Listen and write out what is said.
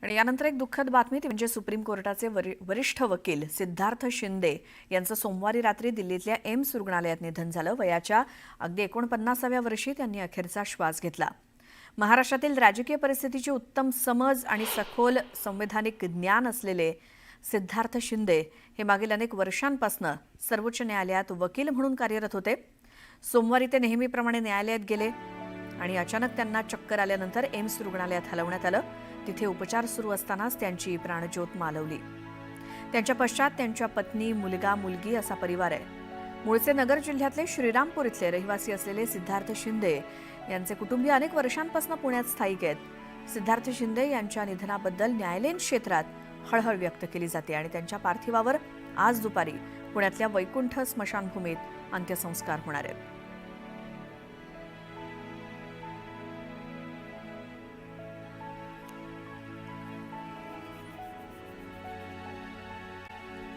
आणि यानंतर एक दुःखद बातमी ती म्हणजे सुप्रीम कोर्टाचे वरिष्ठ वकील सिद्धार्थ शिंदे यांचं सोमवारी रात्री दिल्लीतल्या एम्स रुग्णालयात निधन झालं। वयाच्या अगदी 49व्या वर्षी त्यांनी अखेरचा श्वास घेतला। महाराष्ट्रातील राजकीय परिस्थितीची उत्तम समज आणि सखोल संवैधानिक ज्ञान असलेले सिद्धार्थ शिंदे हे मागील अनेक वर्षांपासून सर्वोच्च न्यायालयात वकील म्हणून कार्यरत होते। सोमवारी ते नेहमीप्रमाणे न्यायालयात गेले आणि अचानक त्यांना चक्कर आल्यानंतर एम्स रुग्णालयात हलवण्यात आलं। तिथे उपचार सुरू असतानाच त्यांची प्राणज्योत मालवली। त्यांच्या पश्चात त्यांच्या पत्नी, मुलगा, मुलगी असा परिवार आहे। मूळचे नगर जिल्ह्यातले श्रीरामपूर इथले रहिवासी असलेले सिद्धार्थ शिंदे यांचे कुटुंबीय अनेक वर्षांपासून पुण्यात स्थायिक आहेत। सिद्धार्थ शिंदे यांच्या निधनाबद्दल न्यायालयीन क्षेत्रात हळहळ व्यक्त केली जाते आणि त्यांच्या पार्थिवावर आज दुपारी पुण्यातल्या वैकुंठ स्मशानभूमीत अंत्यसंस्कार होणार आहेत।